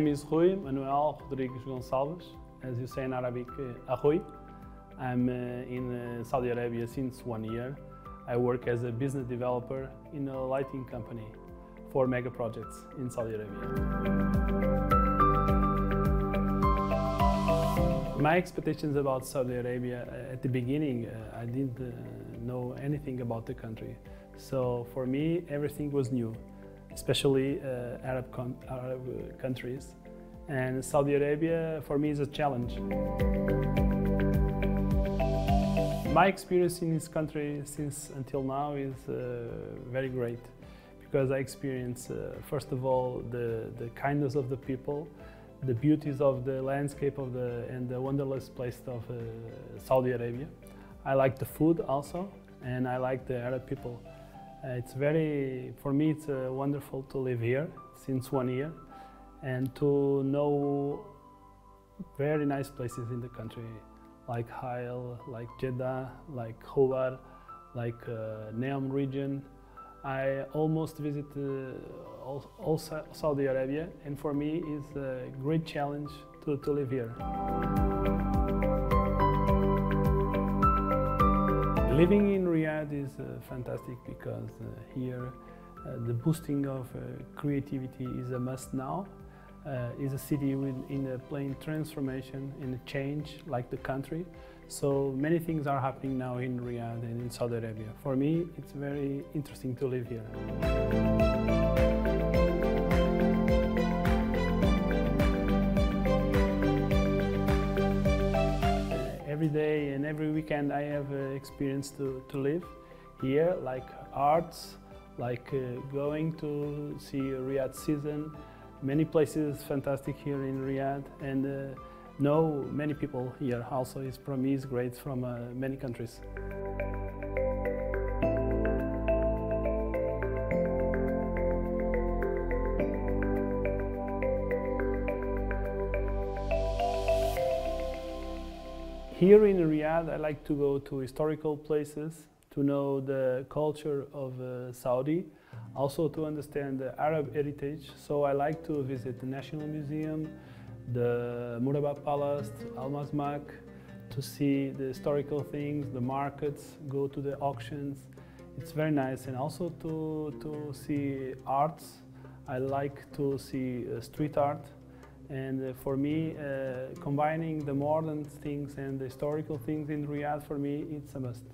name is Rui Manuel Rodrigues Gonçalves, as you say in Arabic, Ahoy. I'm in Saudi Arabia since 1 year. I work as a business developer in a lighting company for mega projects in Saudi Arabia. My expectations about Saudi Arabia, at the beginning, I didn't know anything about the country. So for me, everything was new, especially Arab countries. And Saudi Arabia, for me, is a challenge. My experience in this country since until now is very great, because I experience, first of all, the kindness of the people, the beauties of the landscape and the wonderless place of Saudi Arabia. I like the food also, and I like the Arab people. For me, it's wonderful to live here since 1 year and to know very nice places in the country, like Hail, like Jeddah, like Khobar, like Neom region. I almost visit all Saudi Arabia, and for me it's a great challenge to live here. Living in Riyadh is fantastic because here the boosting of creativity is a must now. It's a city in a plain transformation, in a change, like the country. So many things are happening now in Riyadh and in Saudi Arabia. For me, it's very interesting to live here. Every day and every weekend I have experience to live here, like arts, like going to see Riyadh season. Many places fantastic here in Riyadh, and know many people here also. For me is great from many countries. Here in Riyadh, I like to go to historical places, to know the culture of Saudi, also to understand the Arab heritage. So I like to visit the National Museum, the Murabba Palace, Al Mazmak, to see the historical things, the markets, go to the auctions. It's very nice, and also to see arts. I like to see street art. And for me, combining the modern things and the historical things in Riyadh, for me, it's a must.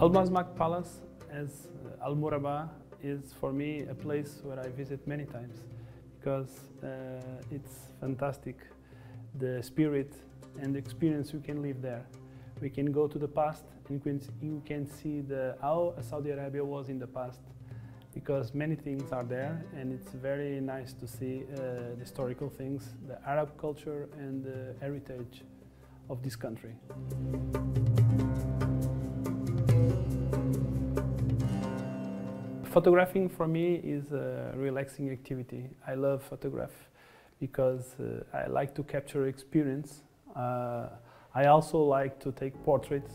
Al Mazmak Palace, as Al Murabba, is for me a place where I visit many times, because it's fantastic, the spirit and the experience you can live there. We can go to the past and you can see how Saudi Arabia was in the past, because many things are there, and it's very nice to see the historical things, the Arab culture and the heritage of this country. Photographing for me is a relaxing activity. I love photograph because I like to capture experience. I also like to take portraits,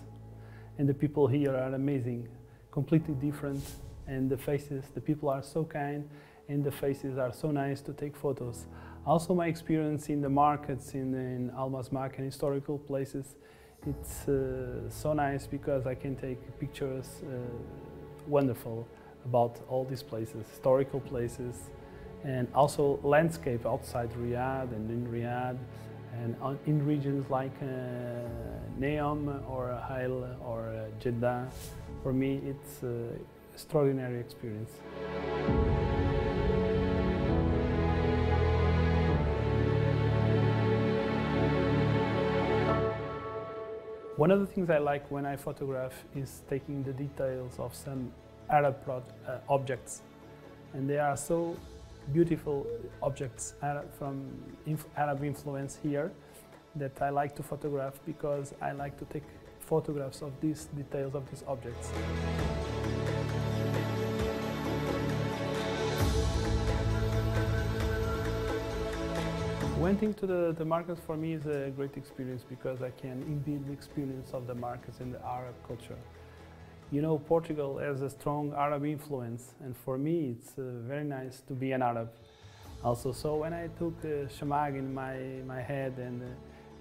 and the people here are amazing, completely different, and the people are so kind, and the faces are so nice to take photos. Also my experience in the markets in Al Mazmak and historical places, it's so nice because I can take pictures wonderful about all these places, historical places, and also landscape outside Riyadh and in Riyadh, and in regions like Neom or Hail or Jeddah. For me, it's an extraordinary experience. One of the things I like when I photograph is taking the details of some Arab objects, and they are so beautiful objects from Arab influence here that I like to photograph, because I like to take photographs of these details of these objects. Went to the markets for me is a great experience because I can embed the experience of the markets in the Arab culture. You know, Portugal has a strong Arab influence, and for me it's very nice to be an Arab also. So when I took shamag in my head and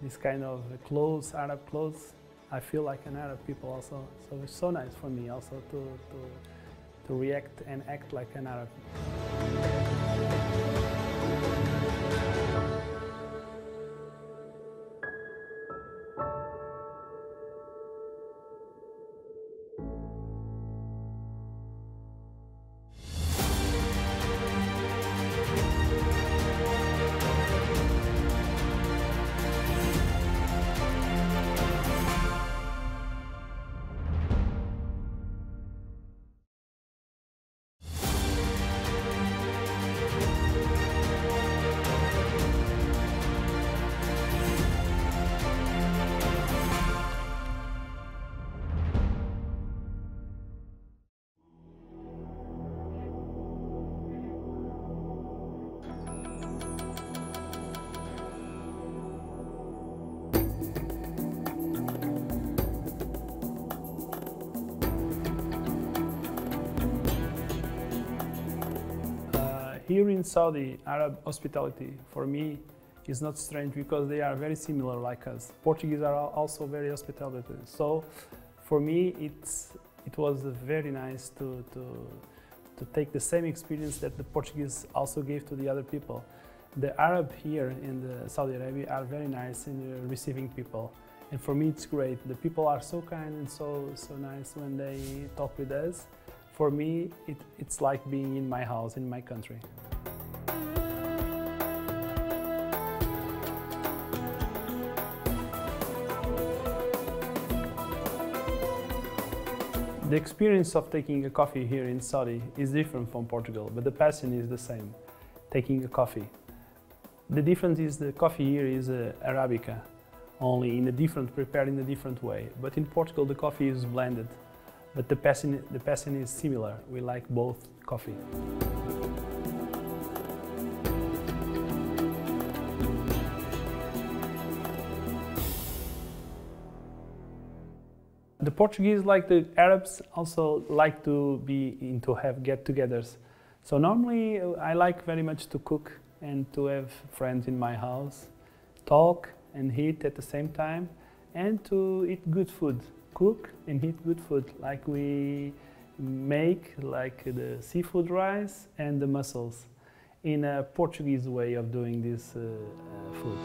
this kind of clothes, Arab clothes, I feel like an Arab people also. So it's so nice for me also to react and act like an Arab. Here in Saudi, Arab hospitality for me is not strange because they are very similar like us. Portuguese are also very hospitable. So for me it was very nice to take the same experience that the Portuguese also gave to the other people. The Arab here in Saudi Arabia are very nice in receiving people. And for me it's great. The people are so kind and so nice when they talk with us. For me, it's like being in my house, in my country. The experience of taking a coffee here in Saudi is different from Portugal, but the passion is the same, taking a coffee. The difference is the coffee here is Arabica, only prepared in a different way. But in Portugal, the coffee is blended. But the passion is similar. We like both coffee. The Portuguese, like the Arabs, also like to have get-togethers. So normally I like very much to cook and to have friends in my house, talk and eat at the same time, and to eat good food. Cook and eat good food, like we make like the seafood rice and the mussels in a Portuguese way of doing this food.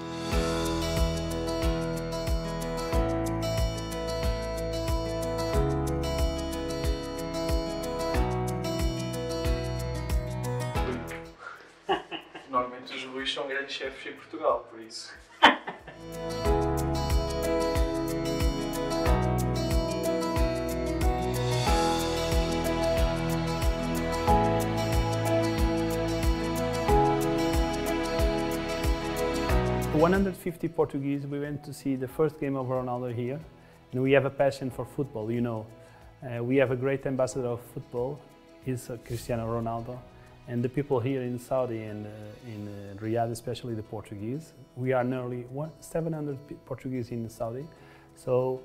Normalmente os Ruis são grandes chefes em Portugal, por isso. 150 Portuguese, we went to see the first game of Ronaldo here, and we have a passion for football, you know. We have a great ambassador of football, he's Cristiano Ronaldo, and the people here in Saudi and in Riyadh, especially the Portuguese. We are nearly 700 Portuguese in Saudi, so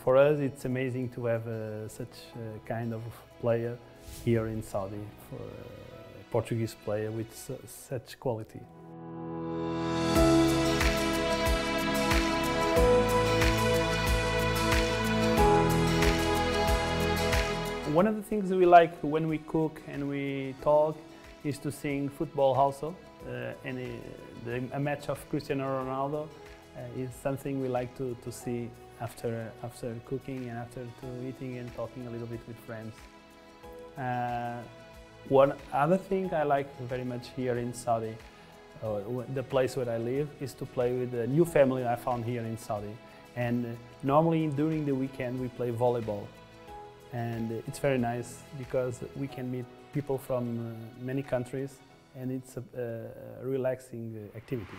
for us it's amazing to have such a kind of player here in Saudi, for a Portuguese player with such quality. One of the things we like when we cook and we talk is to sing football also. A match of Cristiano Ronaldo is something we like to see after cooking and after eating and talking a little bit with friends. One other thing I like very much here in Saudi, the place where I live, is to play with a new family I found here in Saudi. And normally during the weekend we play volleyball. And it's very nice because we can meet people from many countries, and it's a relaxing activity.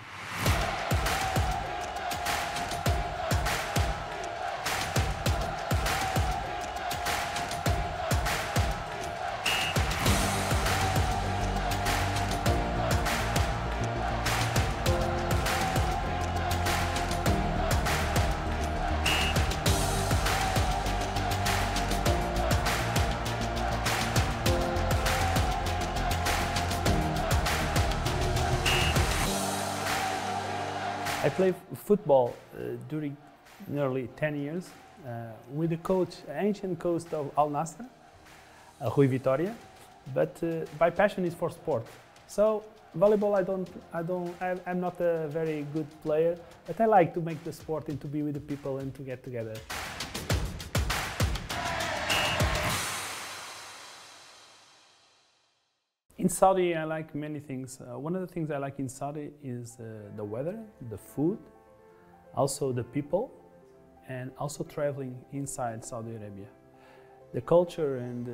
played football during nearly 10 years with the coach, ancient coach of Al Nassr, Rui Vitória, but my passion is for sport. So volleyball, I'm not a very good player, but I like to make the sport and to be with the people and to get together. In Saudi, I like many things. One of the things I like in Saudi is the weather, the food, also the people, and also traveling inside Saudi Arabia. The culture and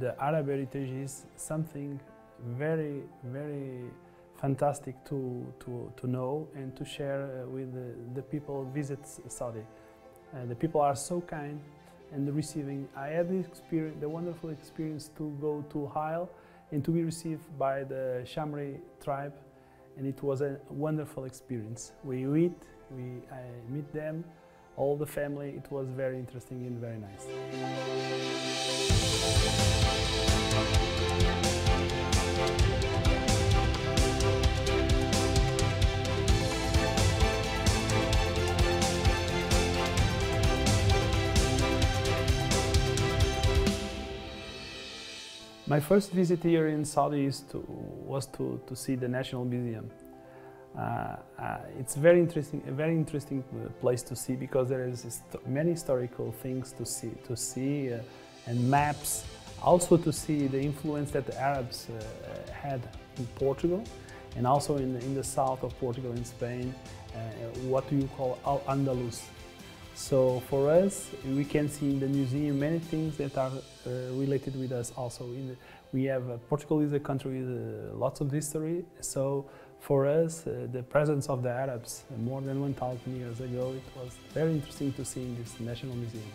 the Arab heritage is something very, very fantastic to know and to share with the people who visit Saudi. The people are so kind and receiving. I had the wonderful experience to go to Hile and to be received by the Shamri tribe, and it was a wonderful experience. I meet them, all the family. It was very interesting and very nice. My first visit here in Saudi was to see the National Museum. It's a very interesting place to see because there is many historical things to see and maps. Also to see the influence that the Arabs had in Portugal and also in the south of Portugal in Spain, what do you call Al-Andalus. So for us, we can see in the museum many things that are related with us also. Portugal is a country with lots of history, so for us, the presence of the Arabs more than 1,000 years ago, it was very interesting to see in this National Museum.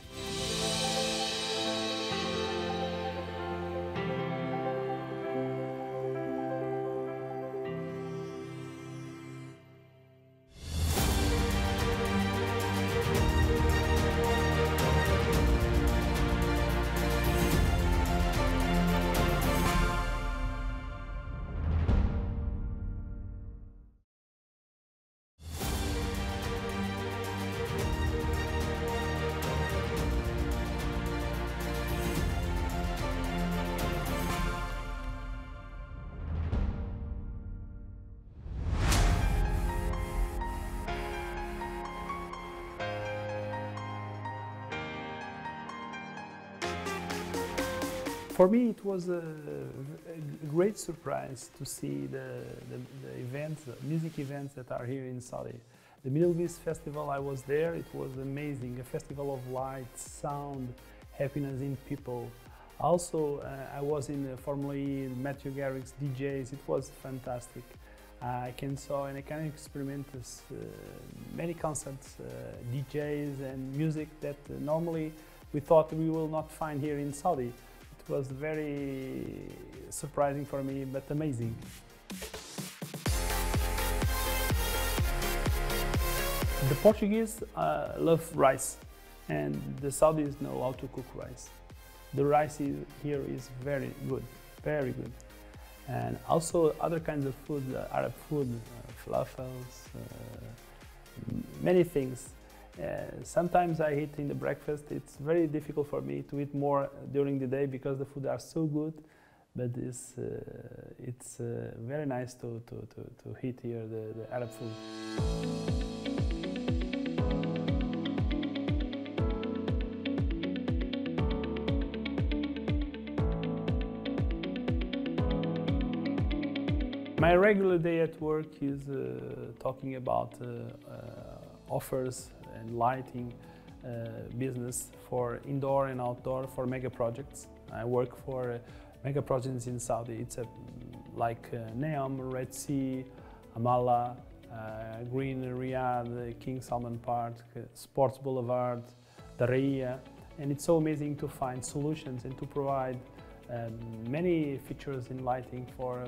For me, it was a great surprise to see the events, the music events that are here in Saudi. The Middle East Festival, I was there, it was amazing. A festival of light, sound, happiness in people. Also, I was in Formula E, Matthew Garrick's DJs, it was fantastic. I can experiment many concerts, DJs and music that normally we thought we will not find here in Saudi. It was very surprising for me, but amazing. The Portuguese love rice, and the Saudis know how to cook rice. The rice here is very good, very good. And also other kinds of food, Arab food, falafels, many things. Sometimes I eat in the breakfast. It's very difficult for me to eat more during the day because the food are so good. But it's very nice to eat here the Arab food. My regular day at work is talking about offers and lighting business for indoor and outdoor for mega projects. I work for mega projects in Saudi. It's like Neom, Red Sea, Amala, Green Riyadh, King Salman Park, Sports Boulevard, Daraiya, and it's so amazing to find solutions and to provide many features in lighting for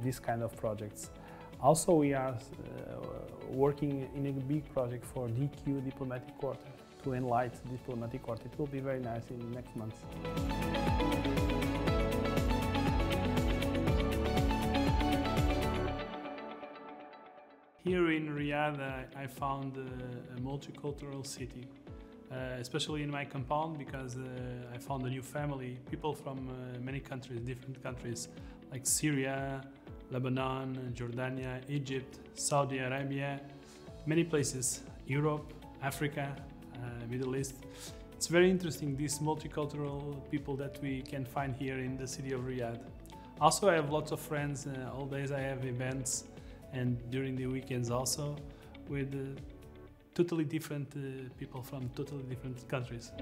this kind of projects. Also, we are working in a big project for DQ Diplomatic Court, to enlight Diplomatic Court. It will be very nice in the next months. Here in Riyadh, I found a multicultural city, especially in my compound, because I found a new family, people from many countries, different countries, like Syria, Lebanon, Jordania, Egypt, Saudi Arabia, many places, Europe, Africa, Middle East. It's very interesting, these multicultural people that we can find here in the city of Riyadh. Also, I have lots of friends, all days I have events, and during the weekends also, with totally different people from totally different countries.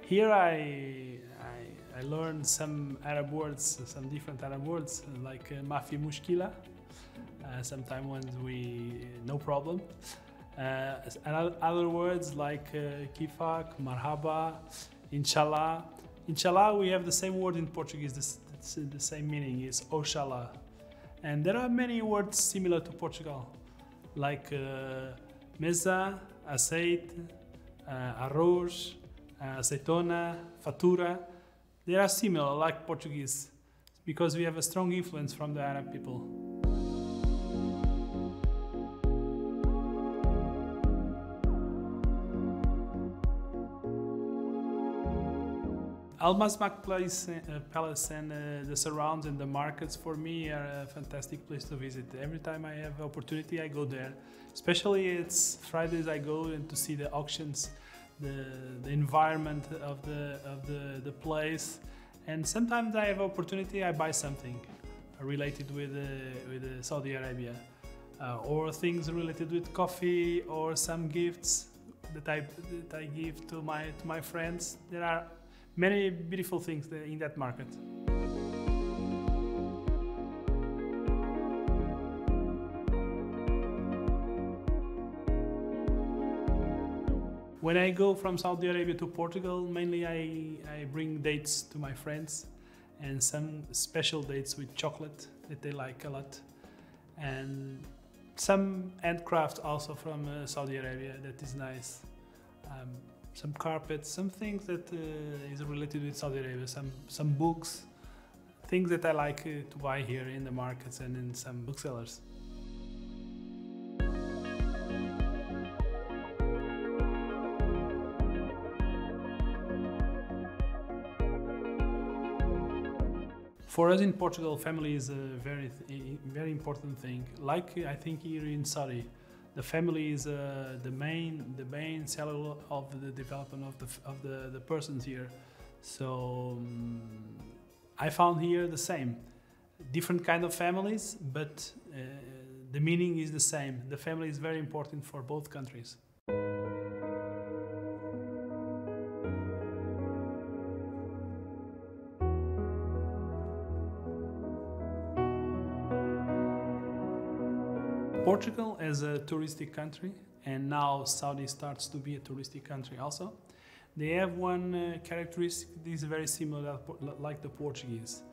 Here I learned some Arab words, some different Arab words, like mafi mushkila, sometimes when no problem. Other words like kifak, marhaba, inshallah. Inshallah, we have the same word in Portuguese, the same meaning is Oxalá. And there are many words similar to Portugal, like mesa, aceite, arroz, azeitona, fatura. They are similar, like Portuguese, because we have a strong influence from the Arab people. Al-Masmak Palace and the surrounds and the markets for me are a fantastic place to visit. Every time I have opportunity, I go there. Especially it's Fridays, I go and to see the auctions, the environment of the place, and sometimes I have opportunity, I buy something related with Saudi Arabia, or things related with coffee, or some gifts that I give to my friends. There are many beautiful things in that market. When I go from Saudi Arabia to Portugal, mainly I bring dates to my friends, and some special dates with chocolate that they like a lot, and some handcraft also from Saudi Arabia that is nice. Some carpets, some things that is related with Saudi Arabia, some books, things that I like to buy here in the markets and in some booksellers. For us in Portugal, family is a very important thing. Like I think here in Saudi, the family is the main cell of the development of the persons here. So I found here the same, different kind of families, but the meaning is the same. The family is very important for both countries. Portugal is a touristic country, and now Saudi starts to be a touristic country also. They have one characteristic that is very similar like the Portuguese.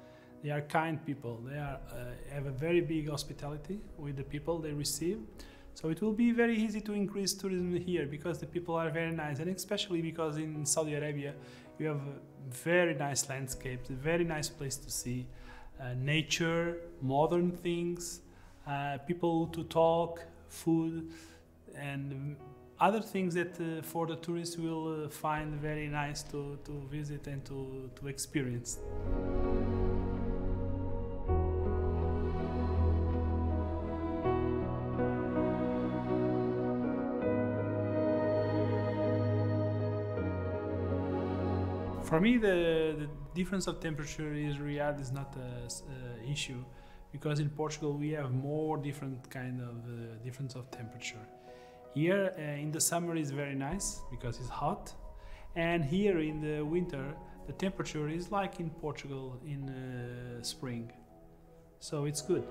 They are kind people. They have a very big hospitality with the people they receive. So it will be very easy to increase tourism here because the people are very nice, and especially because in Saudi Arabia you have very nice landscapes, a very nice place to see, nature, modern things, people to talk, food, and other things that for the tourists will find very nice to visit and to experience. For me, the difference of temperature in Riyadh is not an issue, because in Portugal we have more different kind of difference of temperature. Here in the summer is very nice because it's hot, and here in the winter the temperature is like in Portugal in spring, so it's good.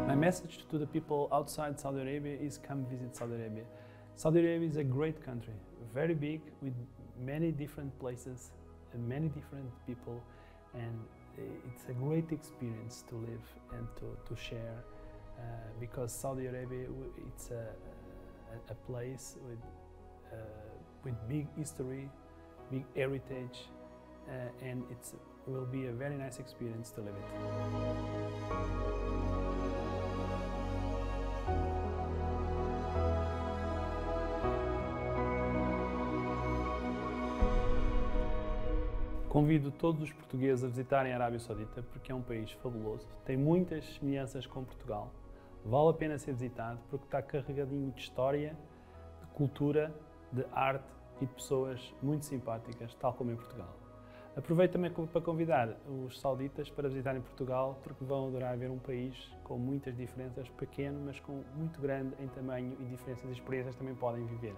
My message to the people outside Saudi Arabia is come visit Saudi Arabia. Saudi Arabia is a great country, very big, with many different places and many different people, and it's a great experience to live and to share, because Saudi Arabia, it's a place with big history, big heritage, and it will be a very nice experience to live it. Convido todos os portugueses a visitarem a Arábia Saudita porque é um país fabuloso, tem muitas semelhanças com Portugal, vale a pena ser visitado porque está carregadinho de história, de cultura, de arte e de pessoas muito simpáticas, tal como em Portugal. Aproveito também para convidar os sauditas para visitarem Portugal porque vão adorar ver um país com muitas diferenças, pequeno, mas com muito grande em tamanho e diferenças de experiências também podem viver.